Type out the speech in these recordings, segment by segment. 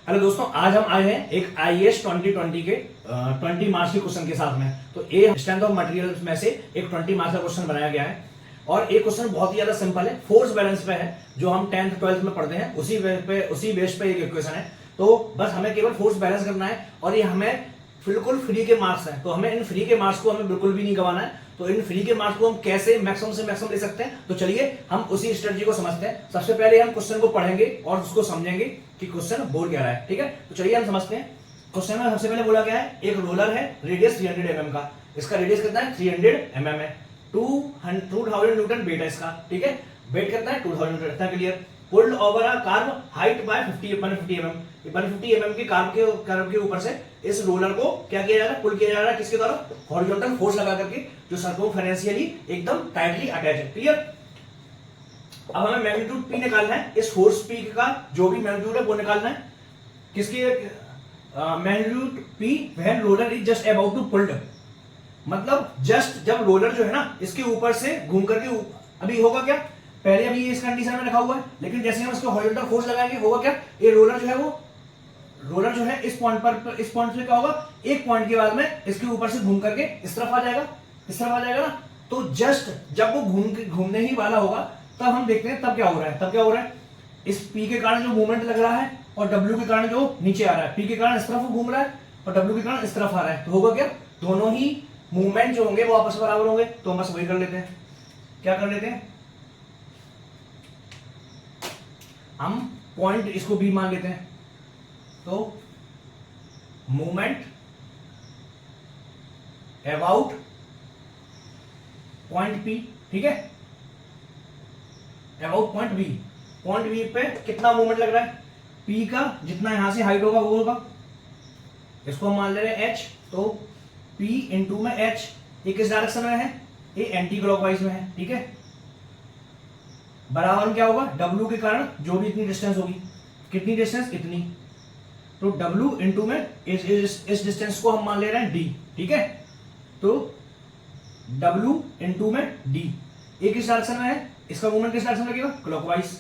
Hello दोस्तों, आज हम आए हैं एक IAS 2020 के 20 मार्क्स के क्वेश्चन के साथ में। तो ये स्ट्रेंथ ऑफ मटेरियल्स में से एक 20 मार्क्स का क्वेश्चन बनाया गया है और एक क्वेश्चन बहुत ही ज्यादा सिंपल है, फोर्स बैलेंस पे है, जो हम 10th 12th में पढ़ते हैं उसी बेस पे एक इक्वेशन है। तो बस हमें केवल फोर्स बैलेंस करना है और ये हमें बिल्कुल फ्री के मार्क्स हैं, तो हमें इन फ्री के मार्क्स को हमें बिल्कुल भी नहीं गंवाना है। तो इन फ्री के मार्क्स को हम कैसे मैक्सिमम से मैक्सिमम ले सकते हैं, तो चलिए हम उसी स्ट्रेटजी को समझते हैं। सबसे पहले हम क्वेश्चन को पढ़ेंगे और उसको समझेंगे कि क्वेश्चन बोल क्या रहा है। ठीक है, तो चलिए हम समझते हैं। क्वेश्चन में सबसे पहले बोला गया है, एक रोलर है, रेडियस 300 mm का। इसका रेडियस कितना है? 300 mm है। 2000 न्यूटन वेट है इसका। ठीक है, वेट कितना है? 2000 न्यूटन। इतना clear. Pulled over a curve height bye 150 mm। 150 mm की कर्व के ऊपर से इस रोलर को क्या किया जा रहा है? पुल किया जा रहा है। किसके द्वारा? हॉरिजॉन्टल फोर्स लगा करके, जो सर्कमफेरेंशियली एकदम टाइटली अटैच है। क्लियर। अब हमें मैग्नीट्यूड P निकालना है। इस फोर्स P का जो भी मैग्नीट्यूड है वो निकालना है। किसकी magnitude P when roller is just about to pulled, मतलब जस्ट जब रोलर जो है ना इसके ऊपर से घूम करके अभी होगा क्या, पहले अभी ये इस कंडीशन में रखा हुआ है, लेकिन जैसे हम इसको हॉरिजॉन्टल फोर्स लगाएंगे होगा क्या, ये रोलर जो है इस पॉइंट पे क्या होगा, एक पॉइंट के बाद में इसके ऊपर से घूम करके इस तरफ आ जाएगा ना। तो जस्ट जब वो घूमने ही वाला होगा तब हम देखते हैं तब क्या हो रहा है। इस P के कारण जो मूवमेंट लग रहा है और W के कारण जो नीचे आ रहा है। P के कारण इस तरफ घूम रहा है और W के कारण इस तरफ आ रहा है, तो होगा क्या, दोनों ही मूवमेंट जो होंगे वो आपस में बराबर होंगे। तो हम बस वही कर लेते हैं। क्या कर लेते हैं हम? पॉइंट इसको B मान लेते हैं। तो मूवमेंट अबाउट पॉइंट P, ठीक है, about point B। Point B पे कितना मूवमेंट लग रहा है? P का जितना यहां से हाइट होगा वो होगा, इसको हम मान ले रहे हैं H। तो P इंटू में H, ये किस डायरेक्शन में है? ये एंटी क्लॉकवाइज में है। ठीक है, बराबर क्या होगा, W के कारण जो भी इतनी डिस्टेंस होगी, कितनी डिस्टेंस? इतनी। तो W इंटू में इस डिस्टेंस को हम मान ले रहे हैं D। ठीक है, तो W इंटू में D, ये किस डायरेक्शन में है? इसका मूवमेंट किस डायरेक्शन में लगेगा? क्लॉकवाइज।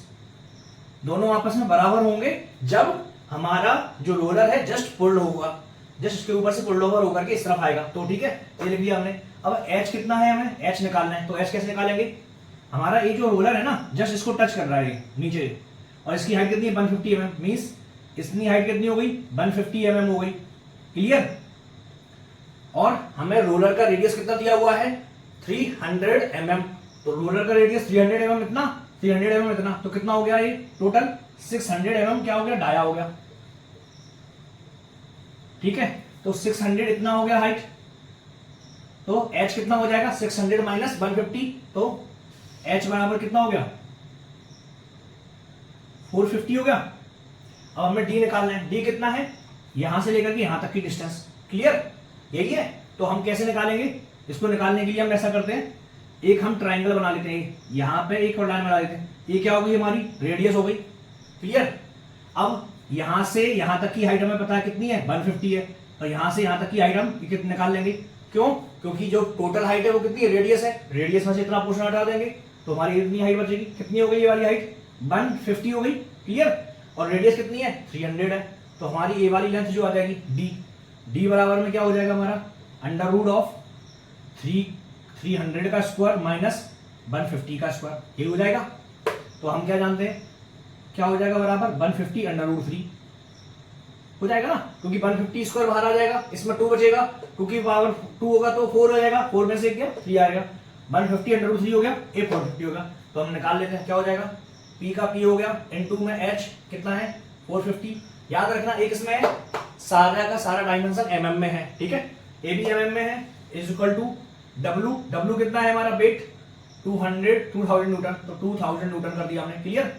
दोनों आपस में बराबर होंगे जब हमारा जो रोलर है जस्ट पुल्ड होगा, जस्ट इसके ऊपर से पुल्ड ओवर होकर के इस तरफ आएगा। तो ठीक है, ये लिख दिया हमने। अब H कितना है? हमें H निकालना है। तो H कैसे निकालेंगे? हमारा ये जो रोलर है ना जस्ट इसको टच कर रहा है नीचे, और इसकी हाइट कितनी है? 150 mm। मींस इसकी हाइट कितनी हो गई? 150 mm हो गई। क्लियर। और हमें रोलर का रेडियस कितना दिया हुआ है? 300 mm। तो रोलर का रेडियस 300 mm इतना, 300 mm इतना, तो कितना हो गया ये टोटल? 600 mm क्या हो गया? डाया हो गया। ठीक है, तो 600 इतना हो गया हाइट। तो H कितना हो जाएगा? 600 माइनस 150, तो H बराबर कितना हो गया? 450 हो गया। अब हमें D निकालना है। D कितना है? यहां से लेकर के यहां तक की डिस्टेंस। क्लियर, यही है। तो हम कैसे निकालेंगे इसको? निकालने के लिए हम ऐसा करते हैं, एक हम ट्राइंगल बना लेते हैं, यहां पे एक और लाइन बना लेते हैं। ये क्या हो गई? हमारी रेडियस हो गई। क्लियर। अब यहां से यहां तक की हाइट हमें पता है कितनी है? 150 है। और यहां से यहां तक की हाइट हम कितनी निकाल लेंगे? क्यों? क्योंकि जो टोटल हाइट है वो कितनी है? रेडियस है। रेडियस में से इतना पोर्शन हटा देंगे तो हमारी इतनी हाइट बचेगी। कितनी हो गई ये वाली हाइट? 150 हो गई। क्लियर। और रेडियस कितनी है? 300 है। तो हमारी ये वाली लेंथ जो आ जाएगी D बराबर में क्या हो जाएगा हमारा? अंडर रूट ऑफ 300 का स्क्वायर माइनस 150 का स्क्वायर, ये हो जाएगा। तो हम क्या जानते हैं, क्या हो जाएगा? बराबर 150 अंडर रूट 3 हो जाएगा ना, क्योंकि 150 स्क्वायर बाहर आ जाएगा, इसमें 2 बचेगा, क्योंकि पावर 2 होगा तो 4 हो जाएगा, 4 में से क्या 3 आएगा। 150 अंडर रूट 3 हो गया, ये 450 होगा। तो हम निकाल लेते हैं, क्या हो जाएगा? P का P हो गया, इनटू में H कितना है? 450। याद रखना एक इसमें है, सारा का सारा डायमेंशन mm में है। ठीक है, ये भी mm में है, इज इक्वल टू W कितना है हमारा? वेट 2000 न्यूटन, तो 2000 न्यूटन कर दिया हमने। क्लियर।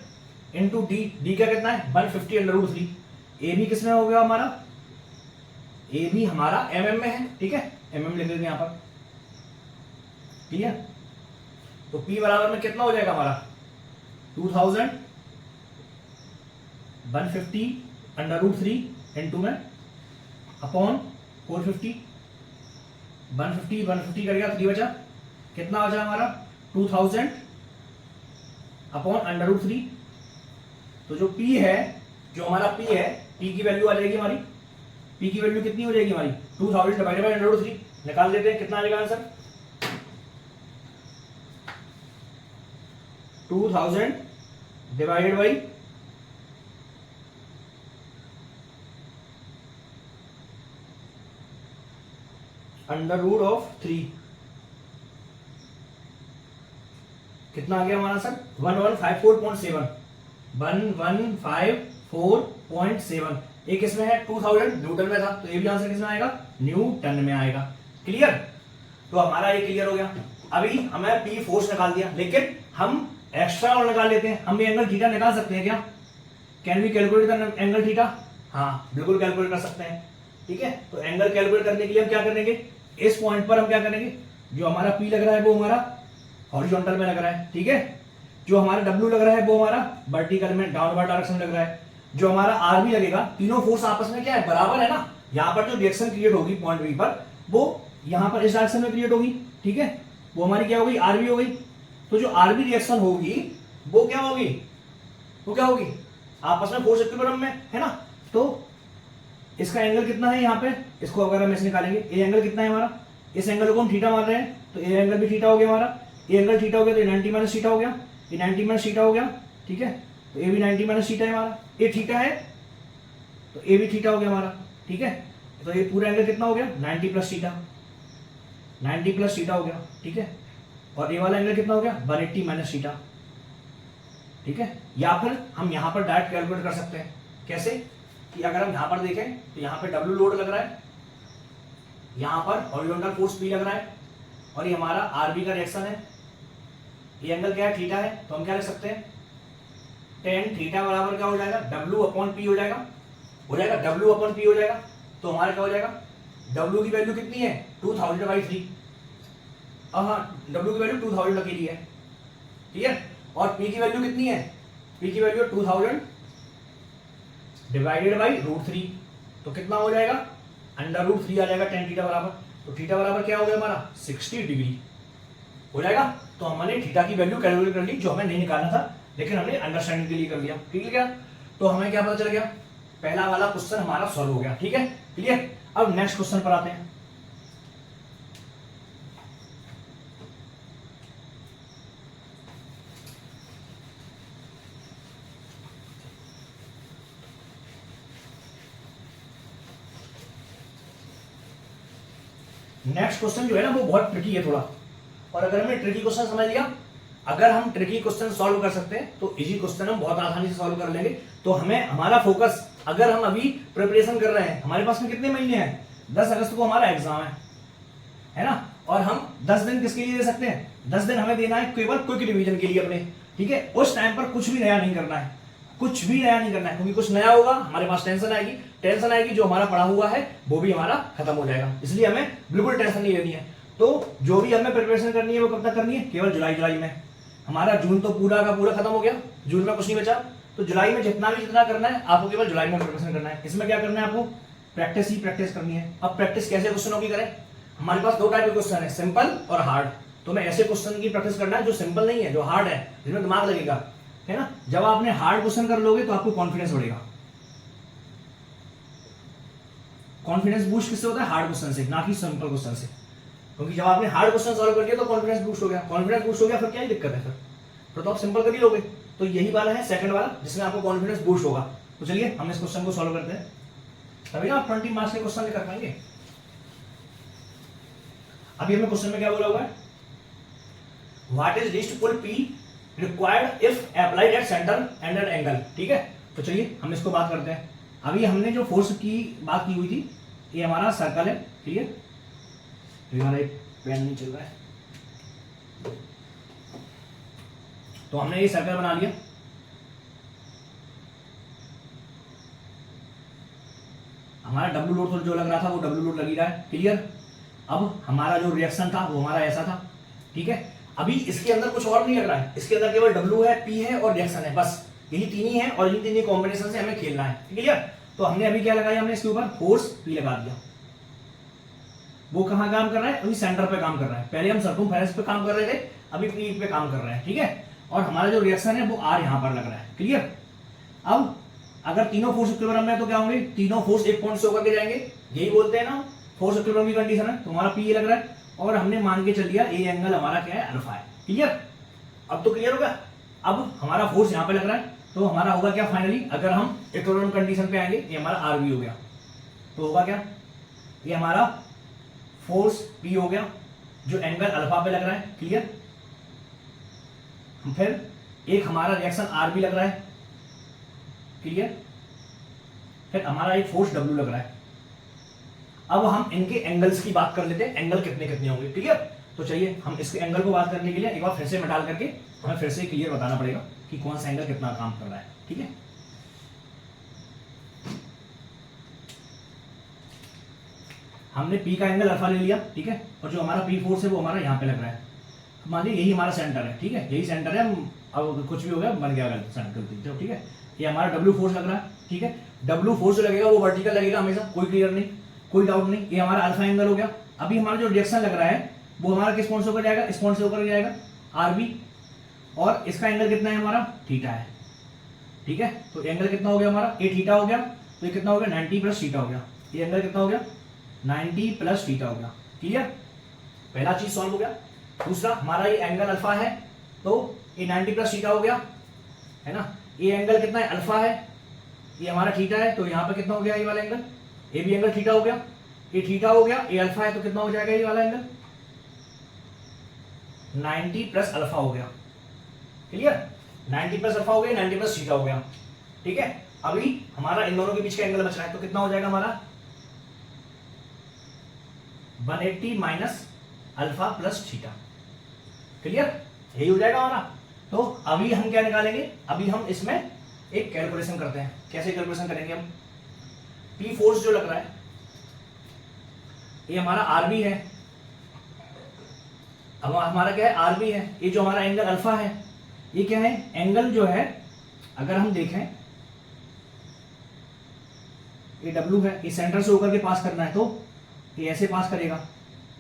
इनटू D का कितना है? 150 अंडर रूट 3। ए भी किसमें हो गया हमारा? ए भी हमारा mm में है। ठीक है, mm लिख देते हैं यहां पर। क्लियर। तो P बराबर में कितना हो जाएगा हमारा? 2000 150 अंडर रूट 3 इंटू में अपॉन 450। 150 कर गया, 3 बचा, कितना बचा हमारा? 2000 अपॉन अंडर रूट 3। तो जो P है जो हमारा P है, P की वैल्यू आ जाएगी हमारी, P की वैल्यू कितनी हो जाएगी हमारी 2000 डिवाइडेड बाय √3, निकाल देते हैं कितना आ जाएगा आंसर 2000 डिवाइडेड बाई √3 कितना आ गया हमारा आंसर 1154.7, 1154.7। एक इसमें है 2000 न्यूटन में था, तो ये भी आंसर किसमें आएगा न्यूटन में आएगा। क्लियर, तो हमारा ये क्लियर हो गया। अभी हमें P फोर्स निकाल दिया, लेकिन हम एक्स्ट्रा और निकाल लेते हैं। हम भी एंगल थीटा निकाल सकते हैं क्या? Can we calculate the angle theta? हाँ बिल्कुल कैलकुलेट कर सकते हैं। ठीक है, तो एंगल कैलकुलेट करने के लिए हम क्या करेंगे, इस पॉइंट पर हम क्या करेंगे, जो हमारा P लग रहा है वो हमारा हॉरिजॉन्टल में लग रहा है। ठीक है, जो हमारा W लग रहा है वो हमारा वर्टिकल में डाउनवर्ड डायरेक्शन में लग रहा है। जो हमारा R भी लगेगा, तीनों फोर्स आपस में क्या है बराबर है ना। यहाँ पर जो रिएक्शन क्रिएट होगी पॉइंट B पर, वो यहाँ पर इस डायरेक्शन में क्रिएट होगी। ठीक है, वो हमारी क्या हो गई RB हो गई। तो जो RB रिएक्शन होगी वो क्या होगी, वो क्या होगी आपस में फोर्स इक्विलिब्रियम में है ना। तो इसका एंगल कितना है यहाँ पे, इसको अगर हम ऐसे निकालेंगे, ये एंगल कितना है हमारा, इस एंगल को हम थीटा मान रहे हैं, तो ये एंगल भी थीटा हो गया हमारा। ये एंगल थीटा हो गया तो 90 माइनस थीटा हो गया, ये 90 माइनस थीटा हो गया। ठीक है, तो ये भी 90 माइनस थीटा है हमारा, ये थीटा है तो ये भी थीटा हो गया हमारा। ठीक है, तो ये पूरा एंगल कितना हो गया 90 प्लस थीटा, 90 प्लस थीटा हो गया। ठीक है, और ये वाला एंगल कितना हो गया 180 माइनस थीटा। ठीक है, या फिर हम यहाँ पर डायरेक्ट कैलकुलेट कर सकते हैं। कैसे कि अगर हम यहाँ पर देखें तो यहाँ पे W लोड लग रहा है, यहाँ पर हॉरिजॉन्टल फोर्स P लग रहा है, और ये हमारा RB का रिएक्शन है। ये एंगल क्या है थीटा है, तो हम क्या लिख सकते हैं tan थीटा बराबर क्या हो जाएगा W अपॉन P हो जाएगा, W अपॉन P हो जाएगा। तो हमारा क्या हो जाएगा W की वैल्यू कितनी है 2000/3। अब हाँ W की वैल्यू 2000 अकेली है। ठीक है, और P की वैल्यू कितनी है, P की वैल्यू 2000 डिवाइडेड बाई √3, तो कितना हो जाएगा √3 आ जाएगा tan थीटा बराबर। तो थीटा बराबर क्या हो गया हमारा 60 डिग्री हो जाएगा। तो हमने थीटा की वैल्यू कैलकुलेट कर ली, जो हमें नहीं निकालना था, लेकिन हमने अंडरस्टैंडिंग के लिए कर लिया। ठीक है क्या, तो हमें क्या पता चल गया, पहला वाला क्वेश्चन हमारा सॉल्व हो गया। ठीक है, क्लियर। अब नेक्स्ट क्वेश्चन पर आते हैं। नेक्स्ट क्वेश्चन जो है ना वो बहुत ट्रिकी है थोड़ा, और अगर हमने ट्रिकी क्वेश्चन समझ लिया, अगर हम ट्रिकी क्वेश्चन सॉल्व कर सकते हैं तो इजी क्वेश्चन हम बहुत आसानी से सॉल्व कर लेंगे। तो हमें हमारा फोकस, अगर हम अभी प्रिपरेशन कर रहे हैं, हमारे पास में कितने महीने हैं 10 अगस्त को हमारा एग्जाम है ना, और हम 10 दिन किसके लिए दे सकते हैं, 10 दिन हमें देना है केवल क्विक रिवीजन के लिए अपने। ठीक है, उस टाइम पर कुछ भी नया नहीं करना है, कुछ भी नया नहीं करना है, क्योंकि कुछ नया होगा हमारे पास टेंशन आएगी, जो हमारा पढ़ा हुआ है वो भी हमारा खत्म हो जाएगा। इसलिए हमें बिल्कुल टेंशन नहीं लेनी है। तो जो भी हमें प्रिपरेशन करनी है वो कब तक करनी है, केवल जुलाई में। हमारा जून तो पूरा का पूरा खत्म हो गया, जून में कुछ नहीं बचा, तो जुलाई में जितना करना है आपको केवल जुलाई में प्रिपरेशन करना है। इसमें क्या करना है आपको, प्रैक्टिस ही प्रैक्टिस करनी है। अब प्रैक्टिस कैसे क्वेश्चनों की करें, हमारे पास दो टाइप के क्वेश्चन है, सिंपल और हार्ड। तो मैं ऐसे क्वेश्चन की प्रैक्टिस करना है जो सिंपल नहीं है, जो हार्ड है, जिसमें दिमाग लगेगा, है ना। जब आपने हार्ड क्वेश्चन कर लोगे तो आपको कॉन्फिडेंस बढ़ेगा। कॉन्फिडेंस बूस्ट किससे होता है, हार्ड क्वेश्चन से, ना कि सिंपल क्वेश्चन से। क्योंकि जब आपने हार्ड क्वेश्चन सॉल्व कर लिया तो कॉन्फिडेंस बूस्ट हो गया, कॉन्फिडेंस बूस्ट हो गया फिर क्या ही दिक्कत है, फिर तो आप सिंपल कर ही लोगे। तो यही वाला है सेकंड वाला, जिसमें आपको कॉन्फिडेंस बूस्ट होगा। तो चलिए हम इस क्वेश्चन को सॉल्व करते हैं, तभी ना आप 20 मार्क्स के क्वेश्चन कर पाएंगे। अभी हमें क्वेश्चन में क्या बोला हुआ है, what is least pull P required if applied at centre and at angle. ठीक है, तो चलिए हम इसको बात करते हैं। अभी हमने जो फोर्स की बात की हुई थी, ये हमारा सर्कल है। ठीक है, हमारा एक पेन नहीं चल रहा है, तो हमने ये सर्कल बना लिया। हमारा W लोड जो लग रहा था वो W लोड लगी रहा है। क्लियर। अब हमारा जो रिएक्शन था वो हमारा ऐसा था। ठीक है, अभी इसके अंदर कुछ और नहीं लग रहा है, इसके अंदर केवल W है, P है और रिएक्शन है, बस यही तीन ही है, और इन तीन कॉम्बिनेशन से हमें खेलना है। क्लियर। तो हमने अभी क्या लगाया, हमने इसके ऊपर फोर्स P लगा दिया। वो कहाँ काम कर रहा है, अभी सेंटर पे काम कर रहा है। पहले हम सर्कमफेरेंस पे काम कर रहे थे, अभी P पे काम कर रहे हैं। ठीक है, और हमारा जो रिएक्शन है वो R यहाँ पर लग रहा है। क्लियर। अब अगर तीनों फोर्स इक्विलिब्रियम में तो क्या होंगे, तीनों फोर्स एक पॉइंट से होकर के जाएंगे, यही बोलते हैं ना फोर्स इक्विलिब्रियम की कंडीशन है। तो हमारा पी ये लग रहा है और हमने मान के चल लिया ए एंगल हमारा क्या है, अल्फा है। क्लियर, अब तो क्लियर होगा। अब हमारा फोर्स यहाँ पे लग रहा है तो हमारा होगा क्या फाइनली, अगर हम इक्विलिब्रियम कंडीशन पे आएंगे, ये हमारा आर बी हो गया, तो होगा क्या, ये हमारा फोर्स पी हो गया जो एंगल अल्फा पे लग रहा है। क्लियर, फिर एक हमारा रिएक्शन आर बी लग रहा है। क्लियर, फिर हमारा एक फोर्स डब्ल्यू लग रहा है। अब हम इनके एंगल्स की बात कर लेते हैं, एंगल कितने कितने होंगे। क्लियर, तो चलिए हम इसके एंगल को बात करने के लिए एक बार फिर से निकाल करके हमें फिर से क्लियर बताना पड़ेगा कि कौन सा एंगल कितना काम कर रहा है। ठीक है, हमने पी का एंगल अल्फा ले लिया, ठीक है, और जो हमारा पी फोर्स है वो हमारा यहाँ पे लग रहा है। मान लीजिए यही हमारा सेंटर है, ठीक है, यही सेंटर है। अब कुछ भी हो गया बन गया गलती, तो ठीक है, ये हमारा डब्ल्यू फोर्स लग रहा है। ठीक है, डब्ल्यू फोर्स जो लगेगा वो वर्टिकल लगेगा हमेशा, कोई क्लियर नहीं, कोई डाउट नहीं। ये हमारा अल्फा एंगल हो गया। अभी हमारा जो रिएक्शन लग रहा है वो हमारा किस पॉइंट से होकर जाएगा, इस पॉइंट से होकर जाएगा आरबी, और इसका एंगल कितना है हमारा, थीटा है। ठीक है, तो एंगल कितना हो गया हमारा, ए थीटा हो गया, तो ये कितना हो गया 90 प्लस थीटा हो गया। ये एंगल कितना हो गया 90 प्लस थीटा हो गया। क्लियर, पहला चीज सॉल्व हो गया। दूसरा हमारा ये एंगल अल्फा है तो ये 90 प्लस थीटा हो गया, है ना। ये एंगल कितना है, अल्फा है, ये हमारा थीटा है, तो यहाँ पे कितना हो गया ये वाला एंगल, ये भी एंगल थीटा हो गया, ये थीटा हो गया, ये अल्फा है तो कितना हो जाएगा ये वाला एंगल 90 प्लस अल्फा हो गया। क्लियर, 90 प्लस अल्फा हो गया, 90 प्लस थीटा हो गया। ठीक है, अभी हमारा इन दोनों के बीच का एंगल बच रहा है, तो कितना हो जाएगा हमारा 180 minus alpha plus theta. Clear, यही हो जाएगा हमारा। तो अभी हम क्या निकालेंगे, अभी हम इसमें एक कैलकुलेशन करते हैं। कैसे कैलकुलेशन करेंगे हम, पी फोर्स जो लग रहा है ये हमारा आरबी है, अब हमारा क्या है आरबी है, ये जो हमारा एंगल अल्फा है ये क्या है, एंगल जो है अगर हम देखें ये डब्ल्यू है, ये सेंटर से होकर के पास करना है तो ये ऐसे पास करेगा,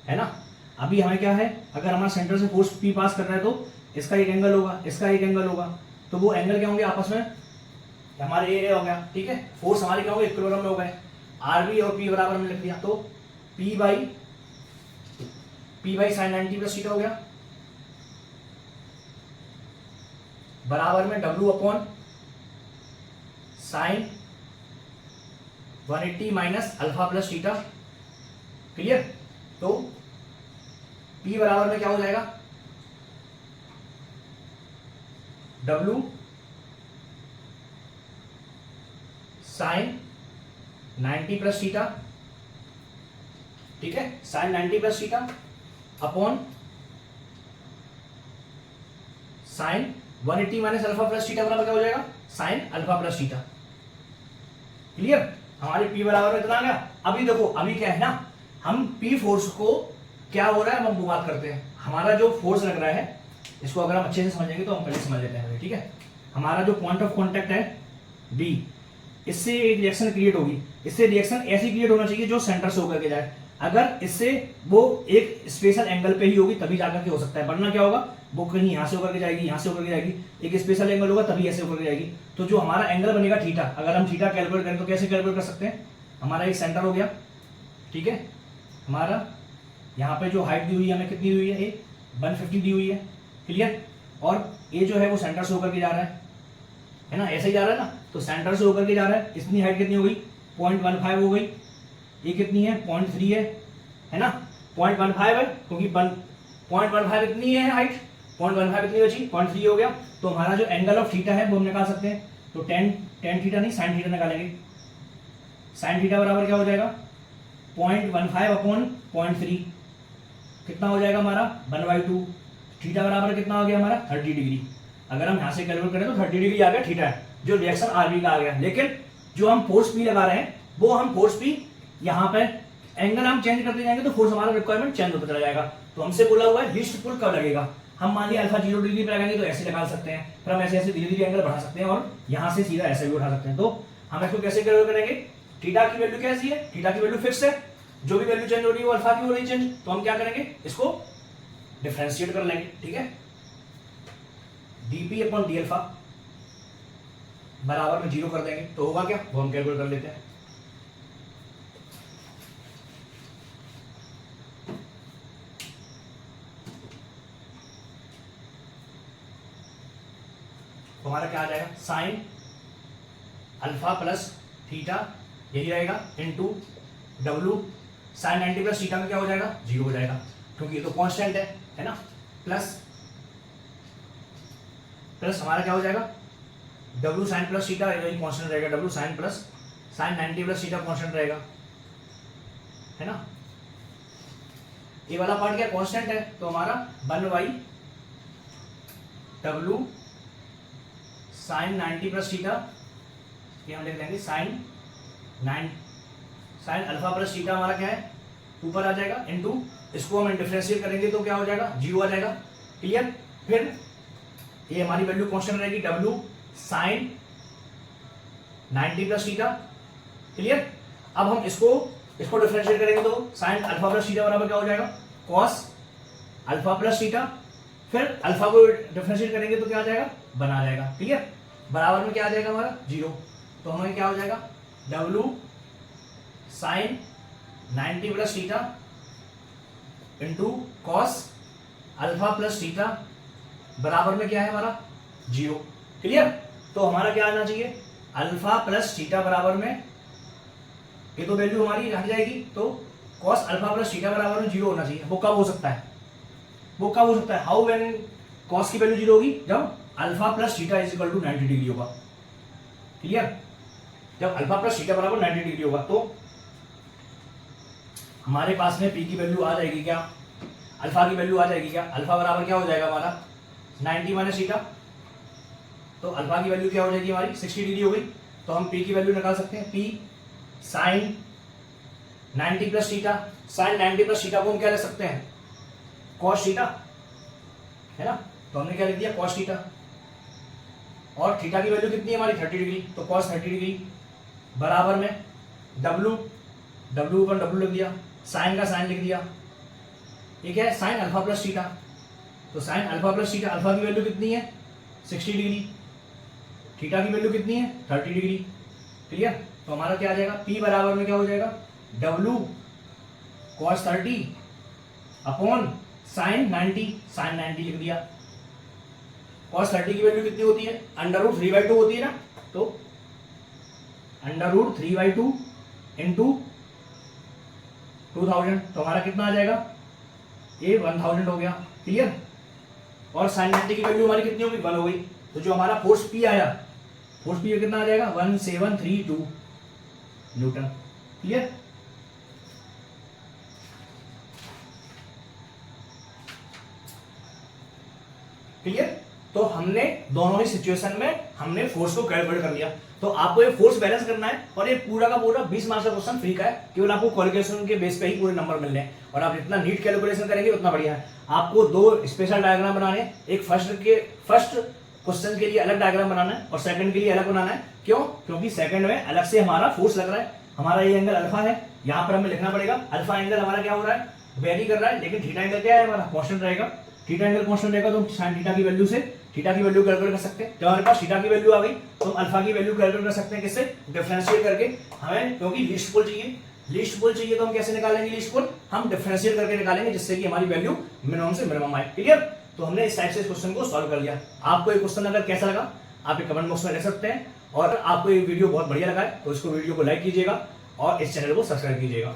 है ना। अभी हमें क्या है, अगर हमारा सेंटर से फोर्स पी पास कर रहा है तो इसका एक एंगल होगा, इसका एक एंगल होगा, तो वो एंगल क्या होंगे आपस में, हमारे ये हो गया। ठीक है, फोर्स हमारे क्या होंगे इक्विलिब्रियम में हो गए, आरबी और पी बराबर हमने लिख दिया, तो P by sine 90 plus theta हो गया बराबर में W upon sine 180 minus alpha plus theta. Clear, तो P बराबर में क्या हो जाएगा W साइन 90 प्लस थीटा, ठीक है, sine 90 plus theta upon sine 180 minus alpha plus theta बराबर क्या हो जाएगा sine alpha plus theta. Clear, हमारे P बराबर में इतना आ गया। अभी देखो, अभी क्या है ना, हम P फोर्स को क्या हो रहा है हम वो बात करते हैं। हमारा जो फोर्स लग रहा है इसको अगर हम अच्छे से समझेंगे तो हम पहले समझ लेते हैं। ठीक है, हमारा जो पॉइंट ऑफ कांटेक्ट है B, इससे एक रिएक्शन क्रिएट होगी, इससे रिएक्शन ऐसी क्रिएट होना चाहिए जो सेंटर से होकर के जाए। अगर इससे वो एक स्पेशल एंगल पे ही होगी तभी जाकर के हो सकता है, वरना क्या होगा वो कहीं यहाँ से होकर के जाएगी, यहाँ से होकर के जाएगी, एक स्पेशल एंगल होगा तभी ऐसे होकर के जाएगी। तो जो हमारा एंगल बनेगा थीटा, अगर हम थीटा कैलकुलेट करें तो कैसे कैलकुलेट कर सकते हैं, हमारा एक सेंटर हो गया, ठीक है, हमारा यहाँ पे जो हाइट दी हुई है हमें कितनी हुई है, 150 दी हुई है। क्लियर, और ये जो है वो सेंटर से होकर के जा रहा है ना, ऐसे ही जा रहा है ना, तो सेंटर से होकर के जा रहा है, इसकी हाइट कितनी हो गई 0.15 हो गई, ये कितनी है 0.3 है ना, 0.15 है क्योंकि 0.15 इतनी है हाइट, 0.15 इतनी बची, 0.3 हो गया। तो हमारा जो एंगल ऑफ थीटा है वो हम निकाल सकते हैं, तो टेन थीटा नहीं साइन थीटा निकालेंगे। साइन थीटा बराबर क्या हो जाएगा 0.15 अपॉन 0.3, कितना हो जाएगा हमारा 1/2। थीटा बराबर कितना हो गया हमारा 30 डिग्री। अगर हम यहाँ से कैलकुलेट करें तो 30 डिग्री आ गया थीटा है, जो रिएक्शन आरबी का आ गया। लेकिन जो हम फोर्स पी लगा रहे हैं वो हम फोर्स पी यहाँ पे एंगल हम चेंज करते जाएंगे तो फोर्स हमारा रिक्वायरमेंट चेंज होता चला जाएगा। तो हमसे बोला हुआ है लीस्ट पुल कब लगेगा, हम मान लिया अल्फा 0 डिग्री पे लगाएंगे तो ऐसे निकाल सकते हैं, फिर हम ऐसे ऐसे धीरे धीरे एंगल बढ़ा सकते हैं और यहाँ से सीधा ऐसे भी उठा सकते हैं। तो हम इसको कैसे कैलकुलेट करेंगे, थीटा की वैल्यू कैसी है, थीटा की वैल्यू फिक्स है, जो भी वैल्यू चेंज हो रही है वो अल्फा की हो रही है चेंज, तो हम क्या करेंगे इसको डिफरेंशिएट कर लेंगे। ठीक है, dp अपॉन डी अल्फा बराबर में 0 कर देंगे तो होगा क्या, वो हम कैलकुलेट कर लेते हैं। तो हमारा क्या आ जाएगा, साइन अल्फा प्लस थीटा यही रहेगा into W sine 90 plus theta में क्या हो जाएगा, 0 हो जाएगा, क्योंकि ये तो कांस्टेंट है ना। प्लस हमारा क्या हो जाएगा, डब्लू साइन प्लस थीटा यही कांस्टेंट रहेगा, W sine plus sine 90 plus theta constant रहेगा, है ना। ये वाला पार्ट क्या कांस्टेंट है, तो हमारा 1 डब्लू साइन 90 प्लस थीटा, ये हम लिख देंगे साइन अल्फा प्लस थीटा हमारा क्या है, ऊपर आ जाएगा, इनटू इसको हम डिफरेंशिएट करेंगे तो क्या हो जाएगा, 0 आ जाएगा। क्लियर। फिर ये हमारी वैल्यू कांस्टेंट रहेगी, W sine 90 plus theta. Clear. अब हम इसको डिफरेंशिएट करेंगे तो साइन अल्फा प्लस थीटा बराबर क्या हो जाएगा, कॉस अल्फा प्लस थीटा। फिर अल्फा को डिफरेंशिएट करेंगे तो क्या आ जाएगा, 1 आ जाएगा। क्लियर। बराबर में क्या आ जाएगा हमारा, 0। तो हमें क्या हो जाएगा, W sine 90 plus theta into cos alpha plus theta बराबर में क्या है हमारा, 0। क्लियर। तो हमारा क्या आना चाहिए, अल्फा प्लस थीटा बराबर में, ये तो वैल्यू हमारी हट जाएगी, तो कॉस अल्फा प्लस थीटा बराबर में 0 होना चाहिए। वो कब हो सकता है, हाउ व्हेन कॉस की वैल्यू 0 होगी, जब alpha plus theta is equal to 90 degree होगा। क्लियर। जब अल्फा प्लस थीटा बराबर 90 डिग्री होगा तो हमारे पास में पी की वैल्यू आ जाएगी क्या, अल्फा की वैल्यू आ जाएगी क्या, अल्फा बराबर क्या हो जाएगा हमारा 90 माइनस थीटा, तो अल्फा की वैल्यू क्या हो जाएगी हमारी 60 डिग्री हो गई। तो हम पी की वैल्यू निकाल सकते हैं, P sine 90 plus theta, sine 90 plus theta को हम क्या ले सकते हैं, कॉस थीटा, है ना। तो हमने क्या लिख दिया, कॉस थीटा, और थीटा की वैल्यू कितनी है हमारी 30 डिग्री, तो कॉस 30 डिग्री बराबर में डब्लू ऊपर डब्लू लिख दिया, साइन का साइन लिख दिया, ये क्या है साइन अल्फा प्लस थीटा, तो sign alpha plus theta, alpha की वैल्यू कितनी है 60 डिग्री, थीटा की वैल्यू कितनी है 30 डिग्री। क्लियर। तो हमारा क्या आ जाएगा, पी बराबर में क्या हो जाएगा, डब्लू कॉस 30 अपॉन साइन 90 लिख दिया। कॉस 30 की वैल्यू कितनी होती है, √3/2 होती है ना, तो √3/2 इंटू 2000, तो हमारा कितना आ जाएगा, ये 1000 हो गया। क्लियर। और साइन 90 की वैल्यू हमारी कितनी होगी, 1 हो गई, तो जो हमारा फोर्स पी आया, फोर्स पी कितना आ जाएगा 1732 न्यूटन। क्लियर। क्लियर। तो हमने दोनों ही सिचुएशन में हमने फोर्स को कैलकुलेट कर लिया। तो आपको ये फोर्स बैलेंस करना है, और ये पूरा का पूरा 20 मार्क्स का क्वेश्चन फ्री का है, केवल आपको कैलकुलेशन के बेस पे ही पूरे नंबर मिलने हैं, और आप जितना नीट कैलकुलेशन करेंगे उतना बढ़िया है। आपको 2 स्पेशल डायग्राम बनाने हैं, एक फर्स्ट क्वेश्चन के लिए अलग डायग्राम बनाना है और सेकंड के लिए अलग बनाना है। क्यों, क्योंकि सेकंड में अलग से हमारा फोर्स लग रहा है, हमारा ये एंगल अल्फा है, यहाँ पर हमें लिखना पड़ेगा अल्फा एंगल हमारा क्या हो रहा है, वेरी कर रहा है, लेकिन थीटा एंगल क्या है हमारा कांस्टेंट रहेगा। थीटा एंगल कांस्टेंट रहेगा तो हम साइन थीटा की वैल्यू से थीटा की वैल्यू कैलकुलेट कर सकते हैं। जब हमारे पास थीटा की वैल्यू आ गई तो हम अल्फा की वैल्यू कैलकुलेट कर सकते हैं, किससे, डिफरेंशिएट करके। हमें क्योंकि लीस्ट स्क्वायर चाहिए तो हम कैसे निकालेंगे लीस्ट स्क्वायर, हम डिफरेंशिएट करके निकालेंगे, जिससे कि हमारी वैल्यू मिनिमम से मिनिमम आए। क्लियर। तो हमने इस टाइप से इस क्वेश्चन को सॉल्व कर लिया। आपको ये क्वेश्चन अगर कैसा लगा आप कमेंट बॉक्स में लिख सकते हैं, और आपको ये वीडियो बहुत बढ़िया लगा है तो इसको वीडियो को लाइक कीजिएगा और इस चैनल को सब्सक्राइब कीजिएगा।